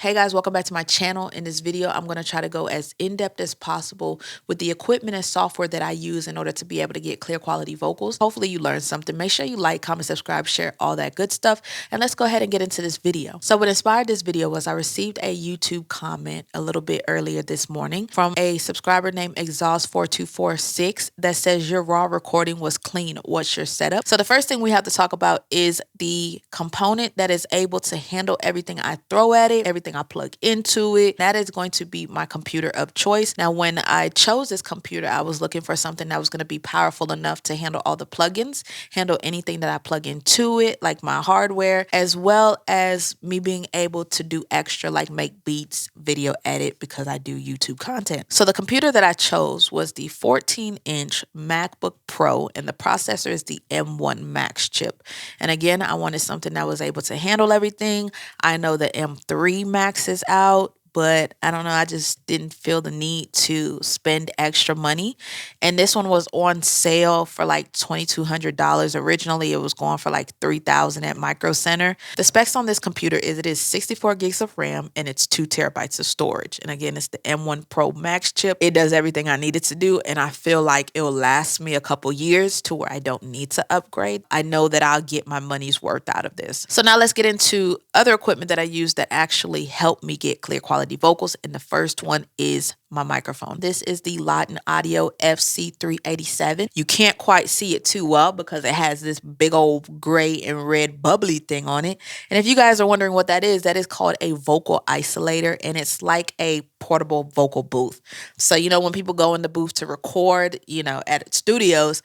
Hey guys, welcome back to my channel. In this video, I'm going to try to go as in-depth as possible with the equipment and software that I use in order to be able to get clear quality vocals. Hopefully you learned something. Make sure you like, comment, subscribe, share, all that good stuff. And let's go ahead and get into this video. So what inspired this video was I received a YouTube comment a little bit earlier this morning from a subscriber named Exhaust4246 that says your raw recording was clean. What's your setup? So the first thing we have to talk about is the component that is able to handle everything I throw at it, everything I plug into it. That is going to be my computer of choice. Now, when I chose this computer, I was looking for something that was going to be powerful enough to handle all the plugins, handle anything that I plug into it, like my hardware, as well as me being able to do extra, like make beats, video edit, because I do YouTube content. So the computer that I chose was the 14-inch MacBook Pro, and the processor is the M1 Max chip. And again, I wanted something that was able to handle everything. I know the M3 Max is out, but I don't know, I just didn't feel the need to spend extra money. And this one was on sale for like $2,200. Originally, it was going for like $3,000 at Micro Center. The specs on this computer is it is 64 gigs of RAM and it's 2 terabytes of storage. And again, it's the M1 Pro Max chip. It does everything I need it to do, and I feel like it will last me a couple years to where I don't need to upgrade. I know that I'll get my money's worth out of this. So now let's get into other equipment that I use that actually help me get clear quality vocals, and the first one is my microphone. This is the Latin Audio FC387. You can't quite see it too well because it has this big old gray and red bubbly thing on it. And if you guys are wondering what that is called a vocal isolator, and it's like a portable vocal booth. So, when people go in the booth to record, at studios,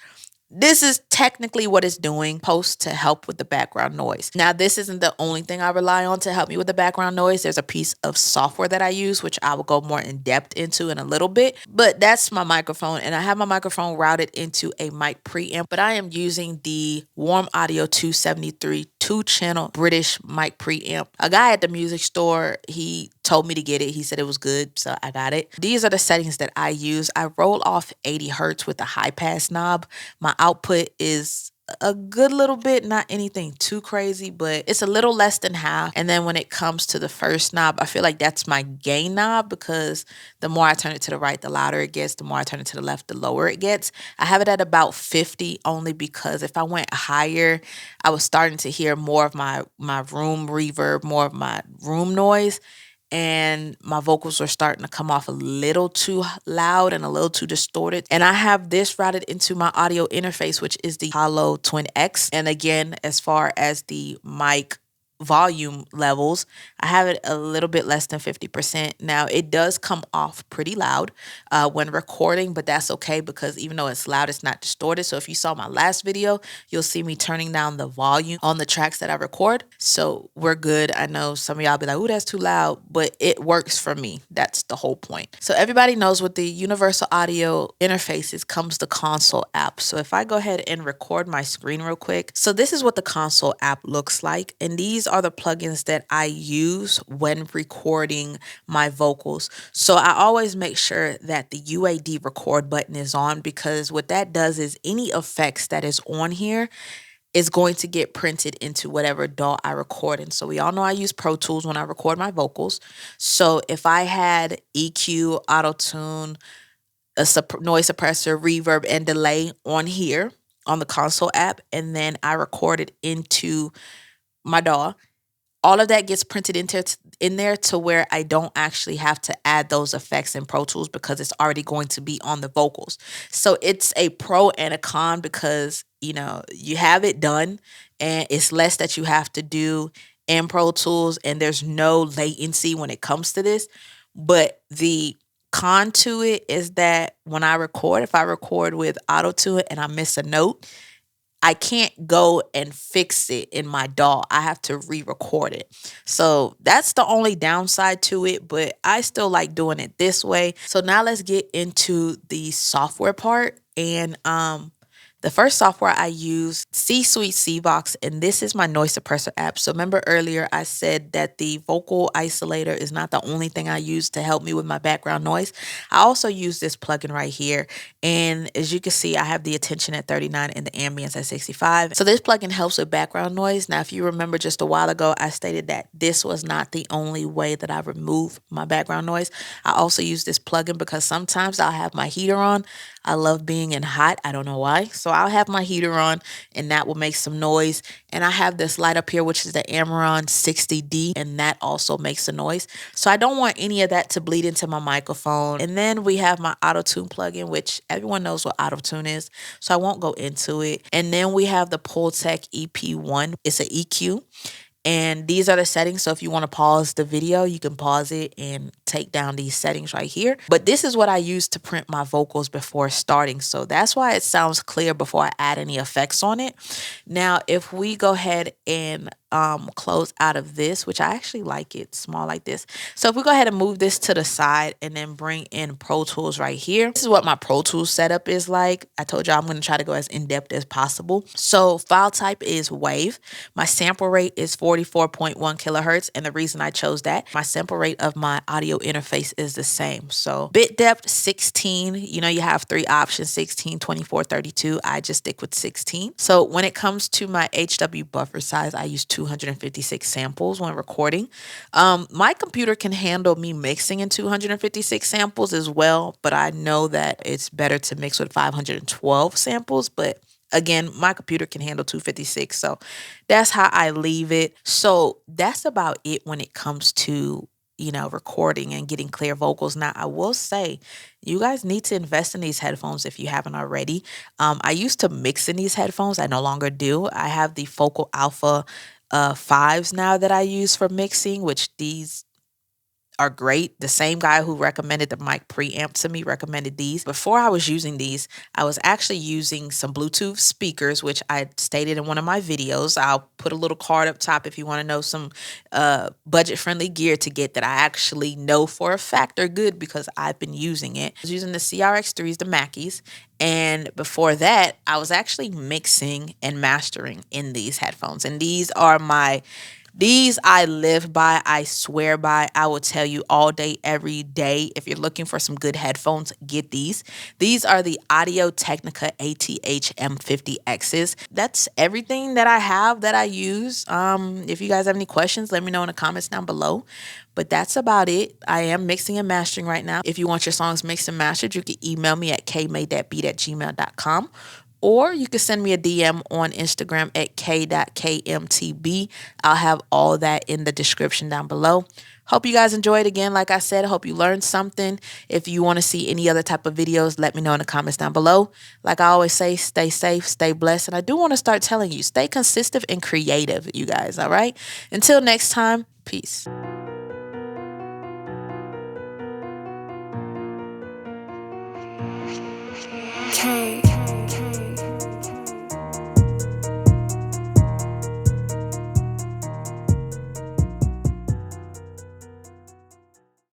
this is technically what it's doing, supposed to help with the background noise. Now, this isn't the only thing I rely on to help me with the background noise. There's a piece of software that I use, which I will go more in depth into in a little bit. But that's my microphone, and I have my microphone routed into a mic preamp. But I am using the Warm Audio 273 2-channel British mic preamp. A guy at the music store, he told me to get it. He said it was good, so I got it. These are the settings that I use. I roll off 80 hertz with the high pass knob. My output is a good little bit, not anything too crazy, but it's a little less than half. And then when it comes to the first knob, I feel like that's my gain knob, because the more I turn it to the right, the louder it gets. The more I turn it to the left, the lower it gets. I have it at about 50 only because if I went higher, I was starting to hear more of my room reverb, more of my room noise. And my vocals are starting to come off a little too loud and a little too distorted. And I have this routed into my audio interface, which is the Hollow Twin X. And again, as far as the mic volume levels, I have it a little bit less than 50%. Now, it does come off pretty loud when recording, but that's okay because even though it's loud, it's not distorted. So if you saw my last video, you'll see me turning down the volume on the tracks that I record. So we're good. I know some of y'all be like, "Ooh, that's too loud," but it works for me. That's the whole point. So everybody knows with the universal audio interfaces comes the console app. So if I go ahead and record my screen real quick. So this is what the console app looks like. And these are the plugins that I use when recording my vocals. So I always make sure that the UAD record button is on, because what that does is any effects that is on here is going to get printed into whatever DAW I record in. So we all know I use Pro Tools when I record my vocals. So if I had EQ, auto-tune, a noise suppressor, reverb, and delay on here on the console app, and then I record it into my DAW, all of that gets printed in there to where I don't actually have to add those effects in Pro Tools because it's already going to be on the vocals. So it's a pro and a con because, you have it done and it's less that you have to do in Pro Tools, and there's no latency when it comes to this. But the con to it is that when I record, if I record with auto-tune and I miss a note, I can't go and fix it in my DAW. I have to re-record it. So that's the only downside to it, but I still like doing it this way. So now let's get into the software part. And The first software I use, C Suite CVox, and this is my noise suppressor app. So remember earlier I said that the vocal isolator is not the only thing I use to help me with my background noise. I also use this plugin right here. And as you can see, I have the attention at 39 and the ambience at 65. So this plugin helps with background noise. Now, if you remember just a while ago, I stated that this was not the only way that I remove my background noise. I also use this plugin because sometimes I'll have my heater on. I love being in hot. I don't know why. So I'll have my heater on and that will make some noise. And I have this light up here, which is the Amaron 60D, and that also makes a noise. So I don't want any of that to bleed into my microphone. And then we have my auto tune plugin, which everyone knows what auto tune is, so I won't go into it. And then we have the Pultec EP1. It's an EQ. And these are the settings. So if you want to pause the video, you can pause it and take down these settings right here. But this is what I use to print my vocals before starting. So that's why it sounds clear before I add any effects on it. Now, if we go ahead and close out of this, which I actually like it small like this. So if we go ahead and move this to the side and then bring in Pro Tools right here. This is what my Pro Tools setup is like. I told you I'm going to try to go as in-depth as possible. So file type is WAV. My sample rate is 44.1 kilohertz. And the reason I chose that, my sample rate of my audio interface is the same. So bit depth 16, you know, you have three options, 16, 24, 32. I just stick with 16. So when it comes to my HW buffer size, I use 256 samples when recording. My computer can handle me mixing in 256 samples as well, but I know that it's better to mix with 512 samples, but again, my computer can handle 256, so that's how I leave it. So that's about it when it comes to, you know, recording and getting clear vocals. Now, I will say, you guys need to invest in these headphones if you haven't already. I used to mix in these headphones. I no longer do. I have the Focal Alpha 5s now that I use for mixing, which these are great. The same guy who recommended the mic preamp to me recommended these. Before I was using these, I was actually using some Bluetooth speakers, which I stated in one of my videos. I'll put a little card up top if you want to know some budget-friendly gear to get that I actually know for a fact are good because I've been using it. I was using the CRX3s, the Mackies, and before that, I was actually mixing and mastering in these headphones. And these I live by, I swear by. I will tell you all day, every day. If you're looking for some good headphones, get these. These are the Audio Technica ATH M50Xs. That's everything that I have that I use. If you guys have any questions, let me know in the comments down below. But that's about it. I am mixing and mastering right now. If you want your songs mixed and mastered, you can email me at kmadetbeat@gmail.com. Or you can send me a DM on Instagram at k.kmtb. I'll have all that in the description down below. Hope you guys enjoyed. Again, like I said, hope you learned something. If you want to see any other type of videos, let me know in the comments down below. Like I always say, stay safe, stay blessed. And I do want to start telling you, stay consistent and creative, you guys, all right? Until next time, peace. K.